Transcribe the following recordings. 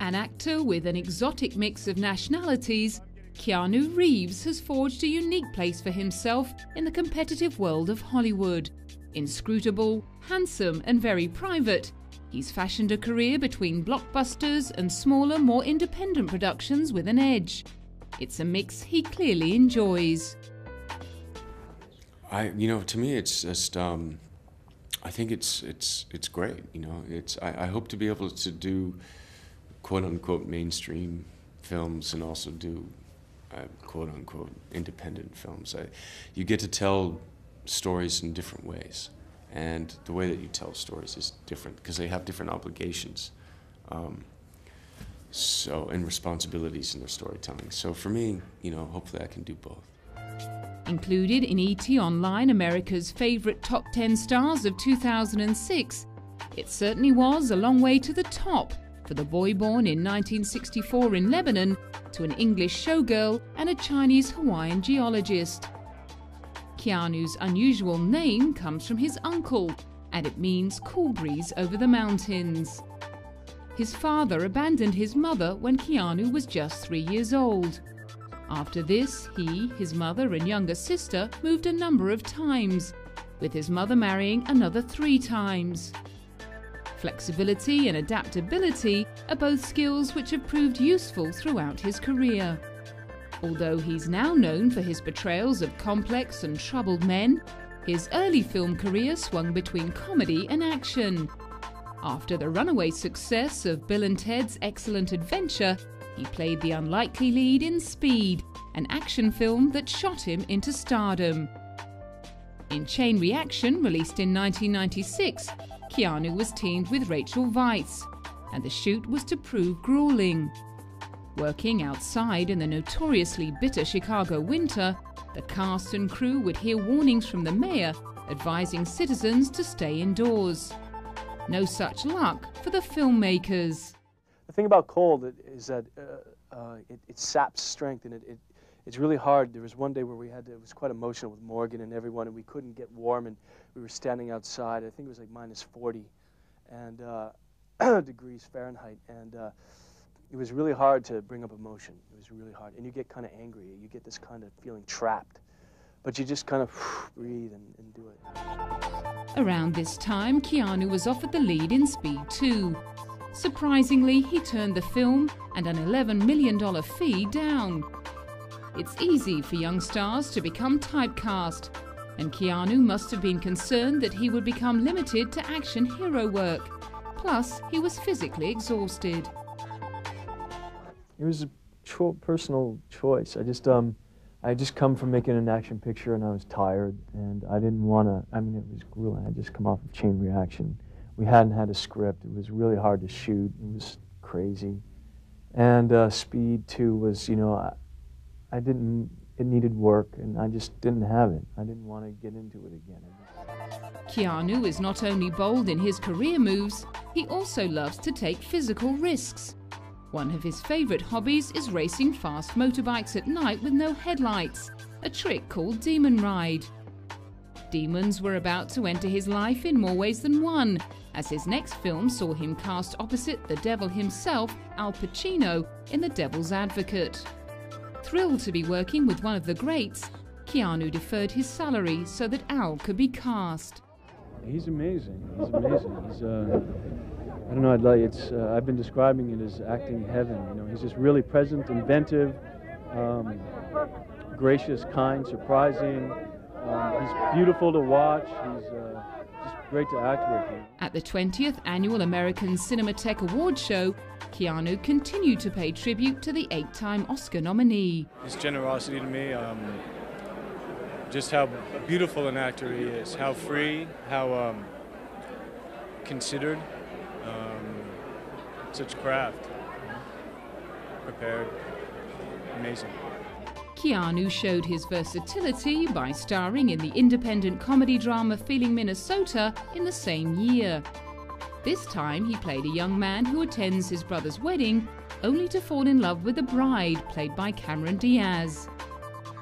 An actor with an exotic mix of nationalities, Keanu Reeves has forged a unique place for himself in the competitive world of Hollywood. Inscrutable, handsome and very private, he's fashioned a career between blockbusters and smaller, more independent productions with an edge. It's a mix he clearly enjoys. To me, it's just, I think it's great. I hope to be able to do quote-unquote mainstream films and also do quote-unquote independent films. You get to tell stories in different ways, and the way that you tell stories is different because they have different obligations and responsibilities in their storytelling. So for me, hopefully I can do both. Included in ET Online, America's favourite top 10 stars of 2006, it certainly was a long way to the top for the boy born in 1964 in Lebanon to an English showgirl and a Chinese Hawaiian geologist. Keanu's unusual name comes from his uncle, and it means cool breeze over the mountains. His father abandoned his mother when Keanu was just 3 years old. After this, he, his mother and younger sister moved a number of times, with his mother marrying another 3 times. Flexibility and adaptability are both skills which have proved useful throughout his career. Although he's now known for his portrayals of complex and troubled men, his early film career swung between comedy and action. After the runaway success of Bill and Ted's Excellent Adventure, he played the unlikely lead in Speed, an action film that shot him into stardom. In Chain Reaction, released in 1996, Keanu was teamed with Rachel Weisz, and the shoot was to prove grueling. Working outside in the notoriously bitter Chicago winter, the cast and crew would hear warnings from the mayor advising citizens to stay indoors. No such luck for the filmmakers. The thing about cold is that it saps strength, and it's really hard. There was one day where it was quite emotional with Morgan and everyone, and we couldn't get warm, and we were standing outside. I think it was like -40 and degrees Fahrenheit, and it was really hard to bring up emotion. It was really hard, and you get kind of angry. You get this kind of feeling trapped, but you just kind of breathe and do it. Around this time, Keanu was offered the lead in Speed 2. Surprisingly, he turned the film and an $11 million fee down. It's easy for young stars to become typecast, and Keanu must have been concerned that he would become limited to action hero work. Plus, he was physically exhausted. It was a personal choice. I just come from making an action picture, and I was tired, and I didn't want to. It was grueling. I had just come off of Chain Reaction. We hadn't had a script. It was really hard to shoot. It was crazy. And Speed 2 was, it needed work, and I just didn't have it. I didn't want to get into it again. Keanu is not only bold in his career moves, he also loves to take physical risks. One of his favorite hobbies is racing fast motorbikes at night with no headlights, a trick called Demon Ride. Demons were about to enter his life in more ways than one, as his next film saw him cast opposite the devil himself, Al Pacino, in The Devil's Advocate. Thrilled to be working with one of the greats, Keanu deferred his salary so that Al could be cast. He's amazing. He's amazing. I don't know. I've been describing it as acting heaven. He's just really present, inventive, gracious, kind, surprising. He's beautiful to watch. He's just great to act with. At the 20th Annual American Cinematheque Awards show, Keanu continued to pay tribute to the 8-time Oscar nominee. His generosity to me, just how beautiful an actor he is, how free, how considered, such craft, prepared, amazing. Keanu showed his versatility by starring in the independent comedy drama Feeling Minnesota in the same year. This time he played a young man who attends his brother's wedding, only to fall in love with the bride, played by Cameron Diaz.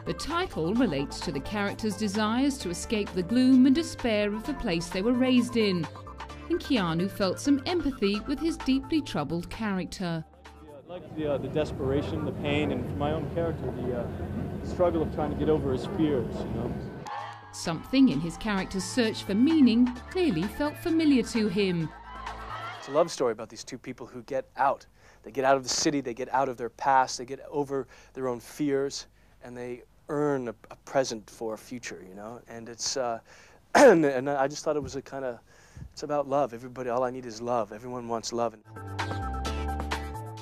The title relates to the character's desires to escape the gloom and despair of the place they were raised in, and Keanu felt some empathy with his deeply troubled character. I like the desperation, the pain, and for my own character, the struggle of trying to get over his fears, you know. Something in his character's search for meaning clearly felt familiar to him. It's a love story about these two people who get out. They get out of the city, they get out of their past, they get over their own fears, and they earn a present for a future, you know. And it's, and I just thought it was it's about love. Everybody, all I need is love. Everyone wants love.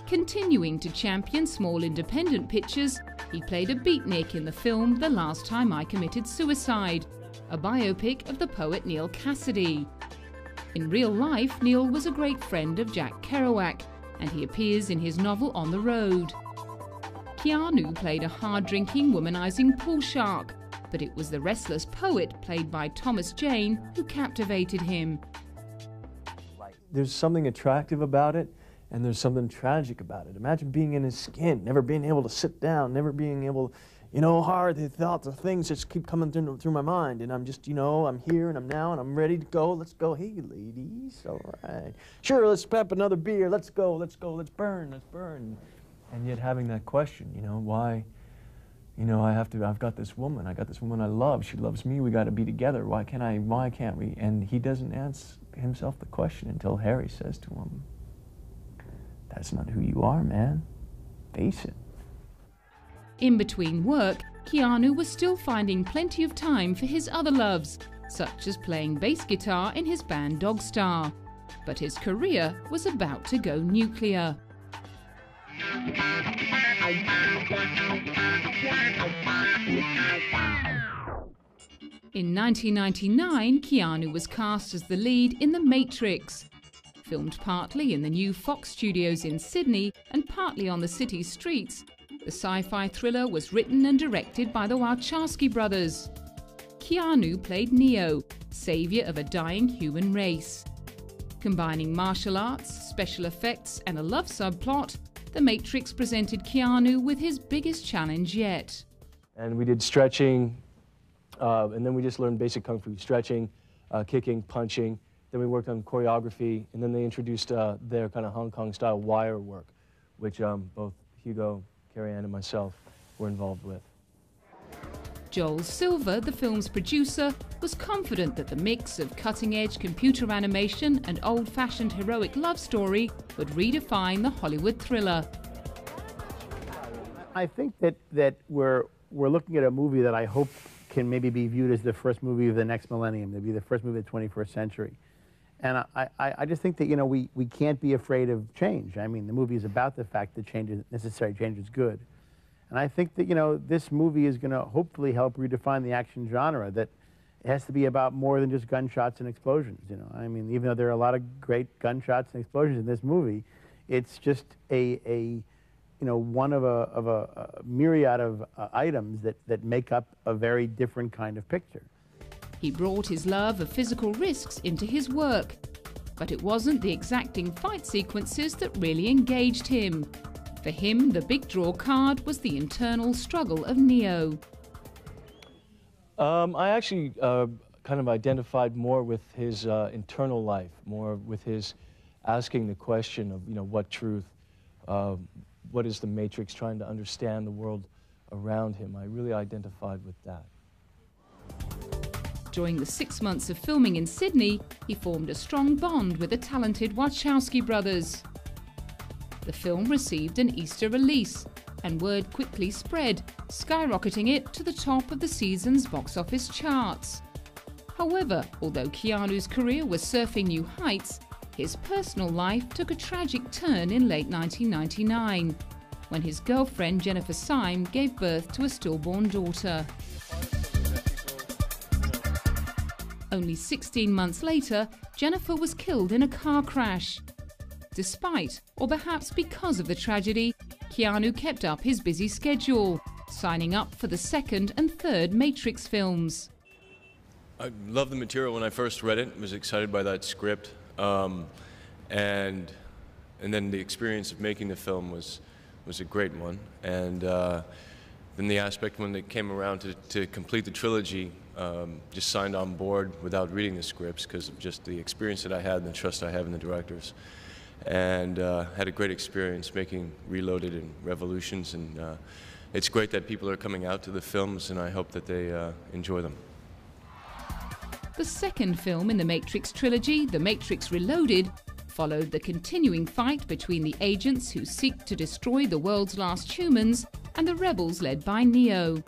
Continuing to champion small independent pictures, he played a beatnik in the film The Last Time I Committed Suicide, a biopic of the poet Neil Cassidy. In real life, Neil was a great friend of Jack Kerouac, and he appears in his novel On the Road. Keanu played a hard-drinking, womanizing pool shark, but it was the restless poet, played by Thomas Jane, who captivated him. There's something attractive about it, and there's something tragic about it. Imagine being in his skin, never being able to sit down, never being able, you know, the thoughts of things just keep coming through my mind, and I'm just, you know, I'm here and I'm now and I'm ready to go. Let's go. Hey, ladies, all right. Sure, let's pep another beer. Let's go, let's go, let's burn, let's burn. And yet having that question, you know, why, you know, I've got this woman I love, she loves me, we got to be together, why can't we? And he doesn't ask himself the question until Harry says to him, that's not who you are, man. Face it. In between work, Keanu was still finding plenty of time for his other loves, such as playing bass guitar in his band Dogstar. But his career was about to go nuclear. In 1999, Keanu was cast as the lead in The Matrix. Filmed partly in the new Fox studios in Sydney and partly on the city's streets, the sci-fi thriller was written and directed by the Wachowski brothers. Keanu played Neo, savior of a dying human race. Combining martial arts, special effects, and a love subplot, The Matrix presented Keanu with his biggest challenge yet. And we did stretching, and then we just learned basic kung fu, stretching, kicking, punching. Then we worked on choreography, and then they introduced their kind of Hong Kong style wire work, which both Hugo, Carrie Ann, and myself were involved with. Joel Silver, the film's producer, was confident that the mix of cutting-edge computer animation and old-fashioned heroic love story would redefine the Hollywood thriller. I think that we're looking at a movie that I hope can maybe be viewed as the first movie of the next millennium, to be the first movie of the 21st century. And I just think that, you know, we can't be afraid of change. I mean, the movie is about the fact that change is necessary, change is good. And I think that, you know, this movie is going to hopefully help redefine the action genre, that it has to be about more than just gunshots and explosions, you know. I mean, even though there are a lot of great gunshots and explosions in this movie, it's just you know, one of a myriad of items that make up a very different kind of picture. He brought his love of physical risks into his work, but it wasn't the exacting fight sequences that really engaged him. For him, the big draw card was the internal struggle of Neo. I actually kind of identified more with his internal life, more with his asking the question of, you know, what truth, what is the Matrix, trying to understand the world around him. I really identified with that. During the 6 months of filming in Sydney, he formed a strong bond with the talented Wachowski brothers. The film received an Easter release, and word quickly spread, skyrocketing it to the top of the season's box office charts. However, although Keanu's career was surfing new heights, his personal life took a tragic turn in late 1999, when his girlfriend Jennifer Syme gave birth to a stillborn daughter. Only 16 months later, Jennifer was killed in a car crash. Despite, or perhaps because of the tragedy, Keanu kept up his busy schedule, signing up for the second and third Matrix films. I loved the material when I first read it, was excited by that script, and then the experience of making the film was a great one. And then the aspect when it came around to complete the trilogy, just signed on board without reading the scripts because of just the experience that I had and the trust I have in the directors. and had a great experience making Reloaded and Revolutions, and it's great that people are coming out to the films, and I hope that they enjoy them. The second film in the Matrix trilogy, The Matrix Reloaded, followed the continuing fight between the agents who seek to destroy the world's last humans and the rebels led by Neo.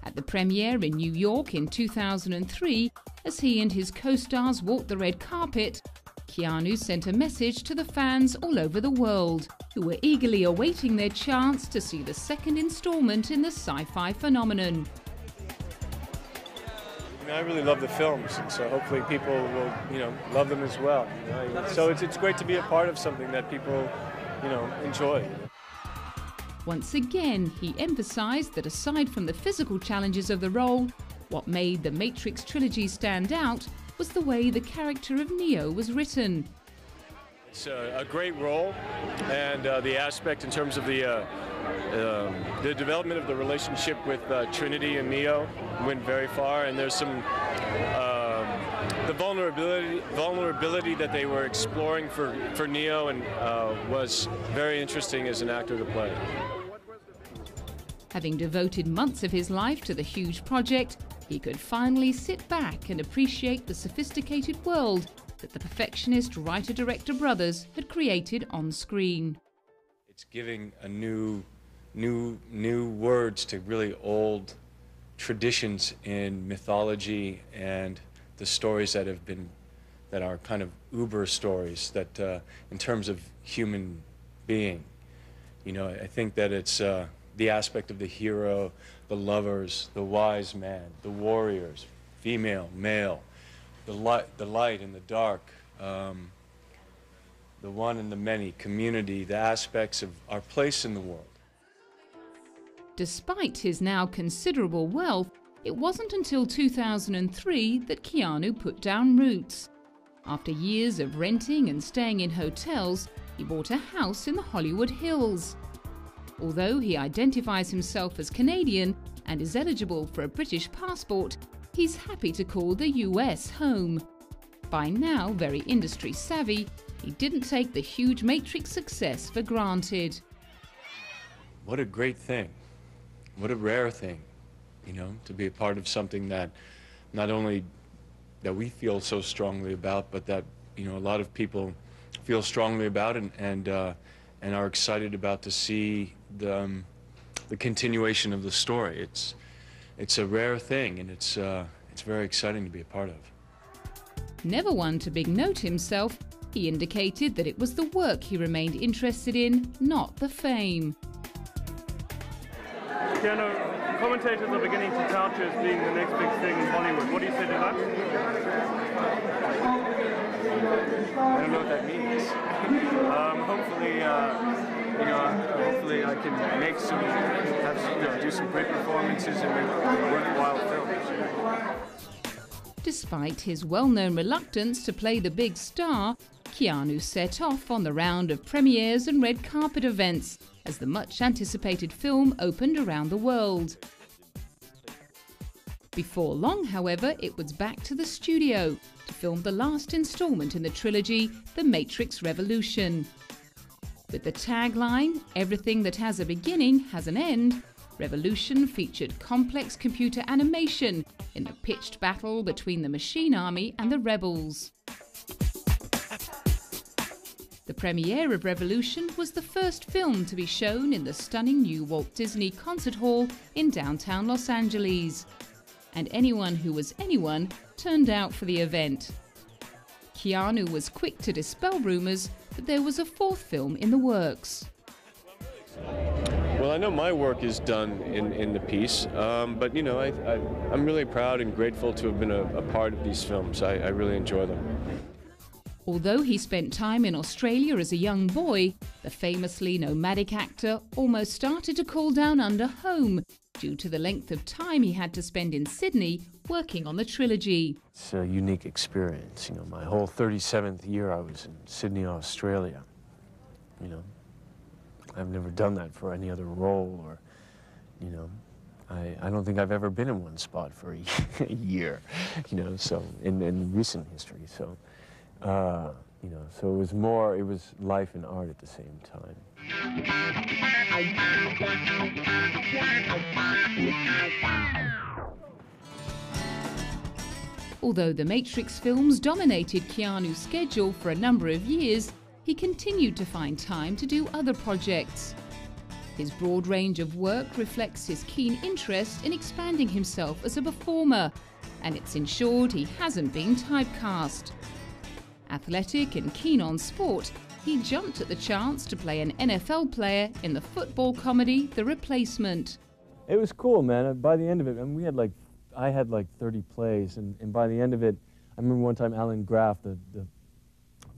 At the premiere in New York in 2003, as he and his co-stars walked the red carpet, Keanu sent a message to the fans all over the world, who were eagerly awaiting their chance to see the second installment in the sci-fi phenomenon. I really love the films, and so hopefully people will, love them as well. So it's great to be a part of something that people, enjoy. Once again, he emphasized that aside from the physical challenges of the role, what made the Matrix trilogy stand out was the way the character of Neo was written. It's a great role, and the aspect in terms of the development of the relationship with Trinity and Neo went very far, and there's some the vulnerability that they were exploring for Neo, and was very interesting as an actor to play. Having devoted months of his life to the huge project, he could finally sit back and appreciate the sophisticated world that the perfectionist writer-director brothers had created on screen. It's giving a new words to really old traditions in mythology and the stories that are kind of uber stories that in terms of human being. I think that it's the aspect of the hero, the lovers, the wise man, the warriors, female, male, the light and the dark, the one and the many, community, the aspects of our place in the world. Despite his now considerable wealth, it wasn't until 2003 that Keanu put down roots. After years of renting and staying in hotels, he bought a house in the Hollywood Hills. Although he identifies himself as Canadian and is eligible for a British passport, he's happy to call the US home. By now very industry savvy, he didn't take the huge Matrix success for granted. What a great thing. What a rare thing, to be a part of something that not only that we feel so strongly about, but that, a lot of people feel strongly about and are excited about to see the continuation of the story. It's a rare thing, and it's very exciting to be a part of. Never one to big note himself, he indicated that it was the work he remained interested in, not the fame. Keanu, commentators are beginning to tout you as being the next big thing in Hollywood. What do you say to that? I don't know what that means. Hopefully I can make do some great performances and make worthwhile films. Despite his well-known reluctance to play the big star, Keanu set off on the round of premieres and red carpet events as the much-anticipated film opened around the world. Before long, however, it was back to the studio to film the last installment in the trilogy, The Matrix Revolution. With the tagline, "Everything that has a beginning has an end," Revolution featured complex computer animation in the pitched battle between the Machine Army and the Rebels. The premiere of Revolution was the first film to be shown in the stunning new Walt Disney Concert Hall in downtown Los Angeles. And anyone who was anyone turned out for the event. Keanu was quick to dispel rumors that there was a fourth film in the works. Well, I know my work is done in the piece, but I'm really proud and grateful to have been a part of these films. I really enjoy them. Although he spent time in Australia as a young boy, the famously nomadic actor almost started to call down under home due to the length of time he had to spend in Sydney working on the trilogy. It's a unique experience. My whole 37th year I was in Sydney, Australia. I've never done that for any other role, or, I don't think I've ever been in one spot for a year, so in recent history. So You know, so it was more, it was life and art at the same time. Although the Matrix films dominated Keanu's schedule for a number of years, he continued to find time to do other projects. His broad range of work reflects his keen interest in expanding himself as a performer, and it's ensured he hasn't been typecast. Athletic and keen on sport, he jumped at the chance to play an NFL player in the football comedy The Replacement. It was cool, man. By the end of it, I mean, I had like 30 plays, and by the end of it, I remember one time Alan Graff, the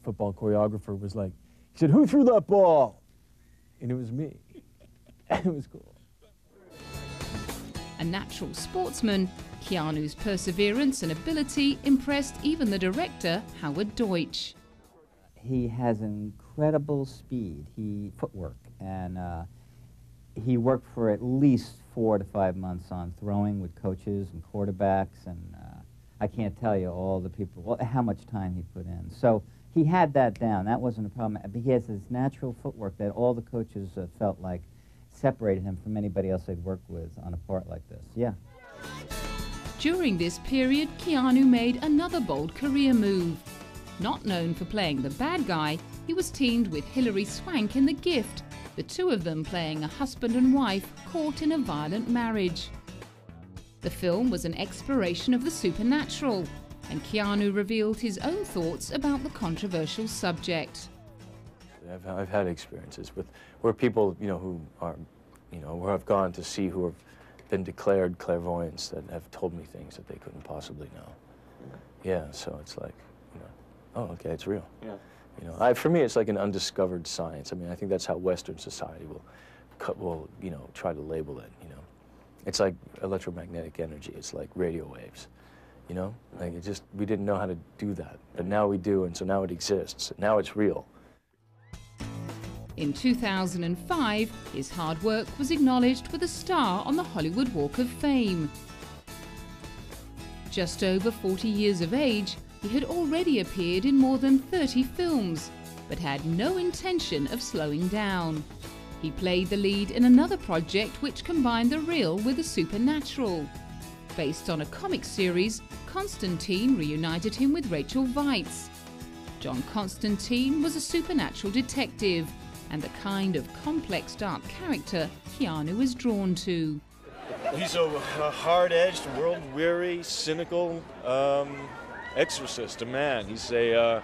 football choreographer, was like, he said, "Who threw that ball?" And it was me. It was cool. A natural sportsman, Keanu's perseverance and ability impressed even the director, Howard Deutsch. He has incredible speed, footwork, and he worked for at least 4 to 5 months on throwing with coaches and quarterbacks, and I can't tell you all the people, how much time he put in. So he had that down. That wasn't a problem. But he has this natural footwork that all the coaches felt like separated him from anybody else they'd worked with on a part like this. Yeah. During this period, Keanu made another bold career move. Not known for playing the bad guy, he was teamed with Hilary Swank in The Gift, the two of them playing a husband and wife caught in a violent marriage. The film was an exploration of the supernatural, and Keanu revealed his own thoughts about the controversial subject. I've had experiences where people, you know, who are, you know, where I've gone to see who have been declared clairvoyants that have told me things that they couldn't possibly know. Yeah, so it's like, you know, oh, okay, it's real. Yeah. You know, for me, it's like an undiscovered science. I mean, I think that's how Western society will, you know, try to label it. You know, it's like electromagnetic energy. It's like radio waves. You know, like we didn't know how to do that, but now we do, and so now it exists. Now it's real. In 2005, his hard work was acknowledged with a star on the Hollywood Walk of Fame. Just over 40 years of age, he had already appeared in more than 30 films, but had no intention of slowing down. He played the lead in another project which combined the real with the supernatural. Based on a comic series, Constantine reunited him with Rachel Weisz. John Constantine was a supernatural detective, and the kind of complex dark character Keanu is drawn to. He's a hard-edged, world-weary, cynical exorcist, a man. He's a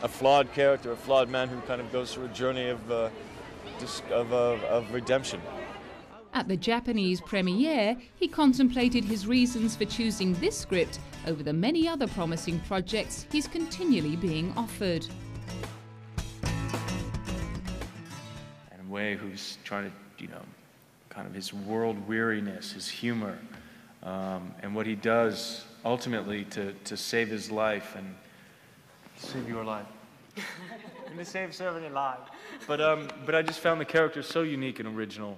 flawed character, a flawed man who kind of goes through a journey of redemption. At the Japanese premiere, he contemplated his reasons for choosing this script over the many other promising projects he's continually being offered. And Wei, who's trying to, you know, kind of his world weariness, his humor, and what he does ultimately to save his life and save your life. And to save so many lives. But I just found the character so unique and original,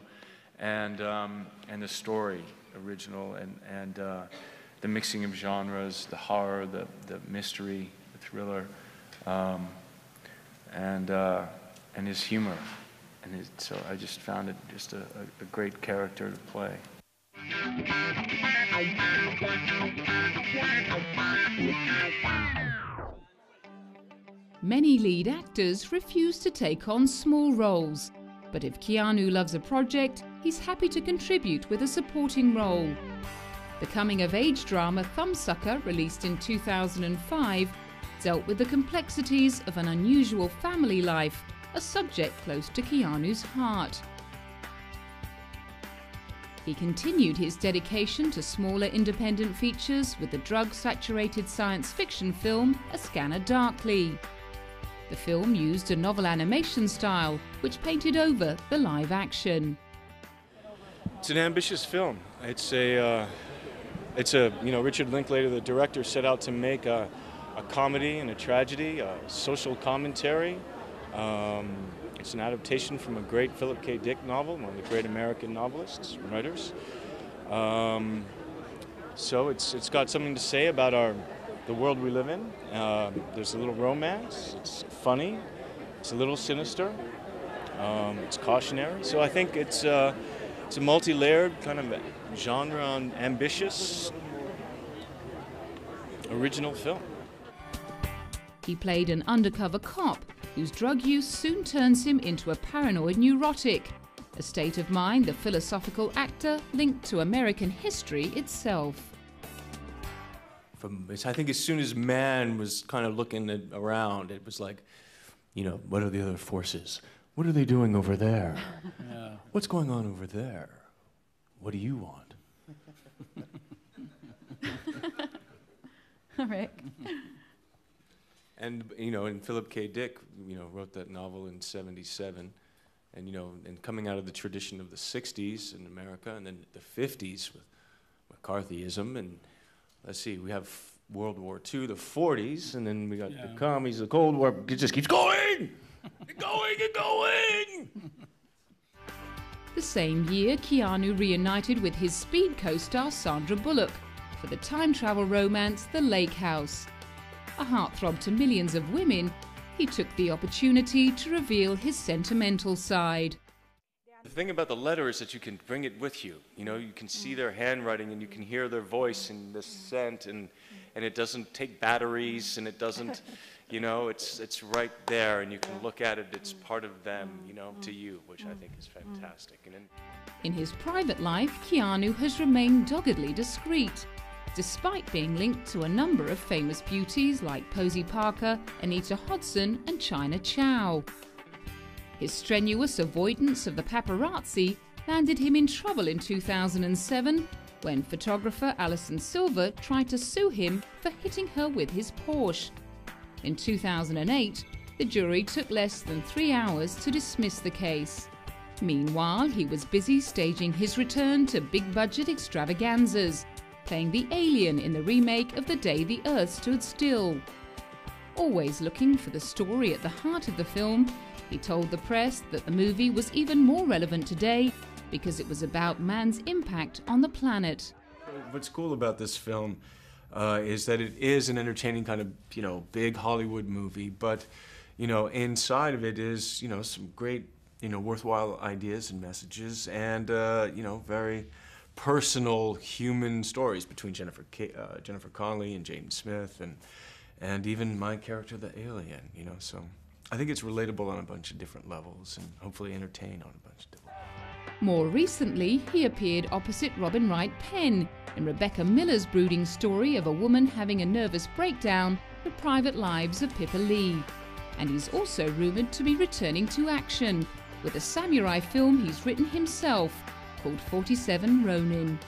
and the story original, and the mixing of genres, the horror, the mystery, the thriller, and his humor, so I just found it just a great character to play. Many lead actors refuse to take on small roles, but if Keanu loves a project, he's happy to contribute with a supporting role. The coming-of-age drama Thumbsucker, released in 2005, dealt with the complexities of an unusual family life, a subject close to Keanu's heart. He continued his dedication to smaller independent features with the drug-saturated science fiction film A Scanner Darkly. The film used a novel animation style, which painted over the live action. It's an ambitious film. It's a Richard Linklater, the director, set out to make a comedy and a tragedy, a social commentary. It's an adaptation from a great Philip K. Dick novel, one of the great American novelists and writers. So it's got something to say about our the world we live in. There's a little romance. It's funny. It's a little sinister. It's cautionary. So I think it's a multi-layered kind of genre and ambitious, original film. He played an undercover cop whose drug use soon turns him into a paranoid neurotic, a state of mind the philosophical actor linked to American history itself. I think as soon as man was kind of looking around, it was like, you know, what are the other forces? What are they doing over there? Yeah. What's going on over there? What do you want? Rick. And, you know, and Philip K. Dick, you know, wrote that novel in '77. And, you know, and coming out of the tradition of the 60s in America and then the 50s with McCarthyism. And let's see, we have World War II, the 40s, and then we got the commies, the Cold War. It just keeps going and going and going. The same year, Keanu reunited with his Speed co-star Sandra Bullock for the time travel romance The Lake House. A heartthrob to millions of women, he took the opportunity to reveal his sentimental side. The thing about the letter is that you can bring it with you. You know, you can see their handwriting and you can hear their voice and the scent, and it doesn't take batteries, and it doesn't, you know, it's right there, and you can look at it. It's part of them, you know, to you, which I think is fantastic. And in his private life, Keanu has remained doggedly discreet, despite being linked to a number of famous beauties like Posey Parker, Anita Hodson, and China Chow. His strenuous avoidance of the paparazzi landed him in trouble in 2007 when photographer Alison Silver tried to sue him for hitting her with his Porsche. In 2008, the jury took less than 3 hours to dismiss the case. Meanwhile, he was busy staging his return to big-budget extravaganzas, playing the alien in the remake of The Day the Earth Stood Still. Always looking for the story at the heart of the film, he told the press that the movie was even more relevant today because it was about man's impact on the planet. What's cool about this film is that it is an entertaining kind of, you know, big Hollywood movie, but, you know, inside of it is, you know, some great, you know, worthwhile ideas and messages, and, you know, very personal human stories between Jennifer Connelly and Jaden Smith, and even my character, the alien, you know, so I think it's relatable on a bunch of different levels and hopefully entertain on a bunch of different levels. More recently, he appeared opposite Robin Wright Penn in Rebecca Miller's brooding story of a woman having a nervous breakdown, The Private Lives of Pippa Lee. And he's also rumoured to be returning to action with a samurai film he's written himself called 47 Ronin.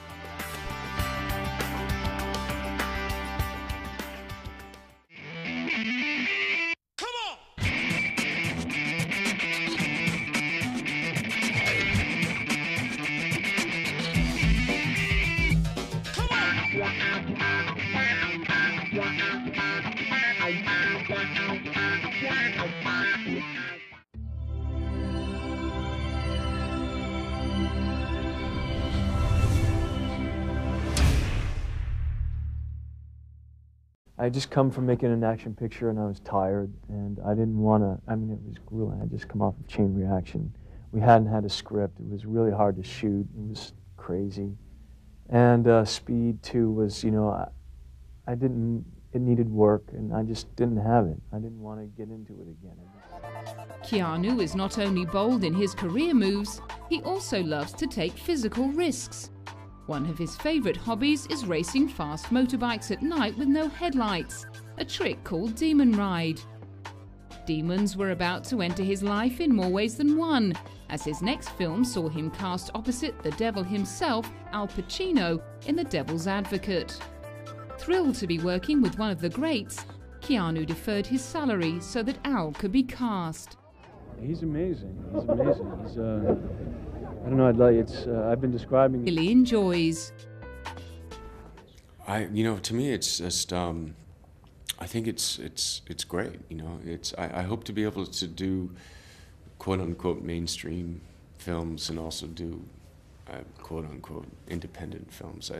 I had just come from making an action picture and I was tired and I didn't want to, I mean, it was grueling. I had just come off of Chain Reaction. We hadn't had a script. It was really hard to shoot. It was crazy. And Speed 2 was, you know, it needed work and I just didn't have it. I didn't want to get into it again. Keanu is not only bold in his career moves, he also loves to take physical risks. One of his favourite hobbies is racing fast motorbikes at night with no headlights, a trick called Demon Ride. Demons were about to enter his life in more ways than one, as his next film saw him cast opposite the devil himself, Al Pacino, in The Devil's Advocate. Thrilled to be working with one of the greats, Keanu deferred his salary so that Al could be cast. He's amazing. He's amazing. He's I don't know. I've been describing. Really enjoys. You know, to me, it's just. I think it's great. You know, I hope to be able to do, quote unquote, mainstream films and also do, quote unquote, independent films.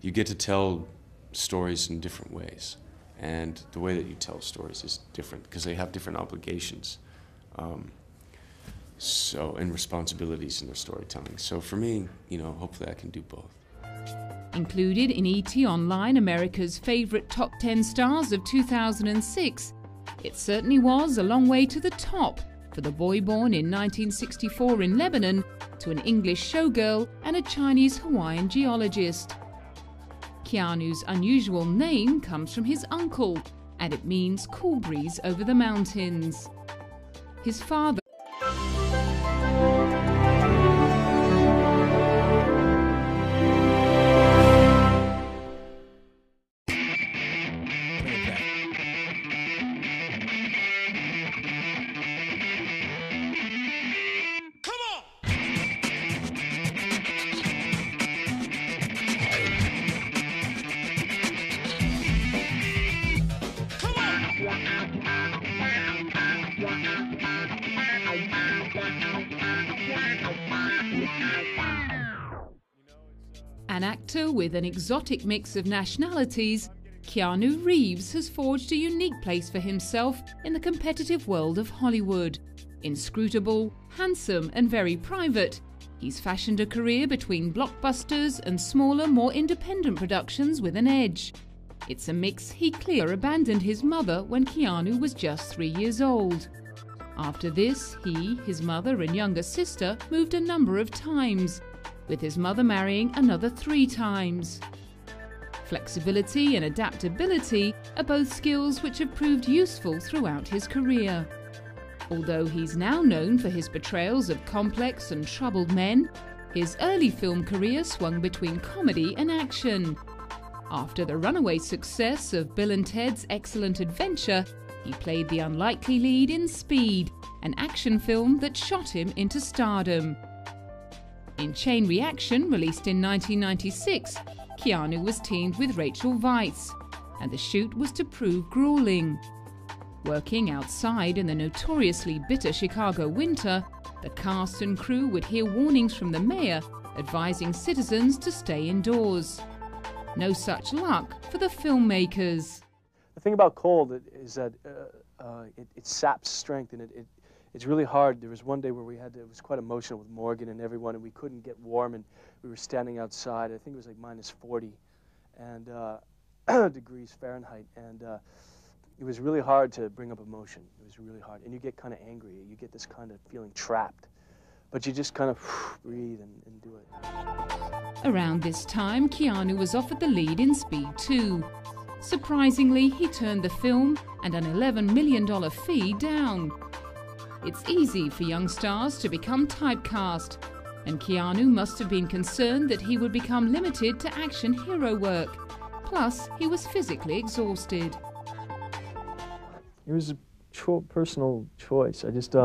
You get to tell stories in different ways, And the way that you tell stories is different because they have different obligations and responsibilities in their storytelling. So for me, you know, hopefully I can do both. Included in ET Online, America's favorite top 10 stars of 2006, it certainly was a long way to the top for the boy born in 1964 in Lebanon to an English showgirl and a Chinese Hawaiian geologist. Keanu's unusual name comes from his uncle, and it means cool breeze over the mountains. His father an actor with an exotic mix of nationalities, Keanu Reeves has forged a unique place for himself in the competitive world of Hollywood. Inscrutable, handsome and very private, he's fashioned a career between blockbusters and smaller, more independent productions with an edge. It's a mix he clearly abandoned his mother when Keanu was just 3 years old. After this, he, his mother and younger sister moved a number of times, with his mother marrying another 3 times. Flexibility and adaptability are both skills which have proved useful throughout his career. Although he's now known for his portrayals of complex and troubled men, his early film career swung between comedy and action. After the runaway success of Bill and Ted's Excellent Adventure, he played the unlikely lead in Speed, an action film that shot him into stardom. In Chain Reaction, released in 1996, Keanu was teamed with Rachel Weisz, and the shoot was to prove grueling. Working outside in the notoriously bitter Chicago winter, the cast and crew would hear warnings from the mayor advising citizens to stay indoors. No such luck for the filmmakers. The thing about cold is that it saps strength, and it's really hard. There was one day where it was quite emotional with Morgan and everyone, and we couldn't get warm, and we were standing outside. I think it was like -40 and degrees Fahrenheit, and it was really hard to bring up emotion. It was really hard, and you get kind of angry. You get this kind of feeling trapped, but you just kind of breathe and do it. Around this time, Keanu was offered the lead in Speed 2. Surprisingly, he turned the film and an $11 million fee down. It's easy for young stars to become typecast, and Keanu must have been concerned that he would become limited to action hero work. Plus, he was physically exhausted. It was a personal choice. I just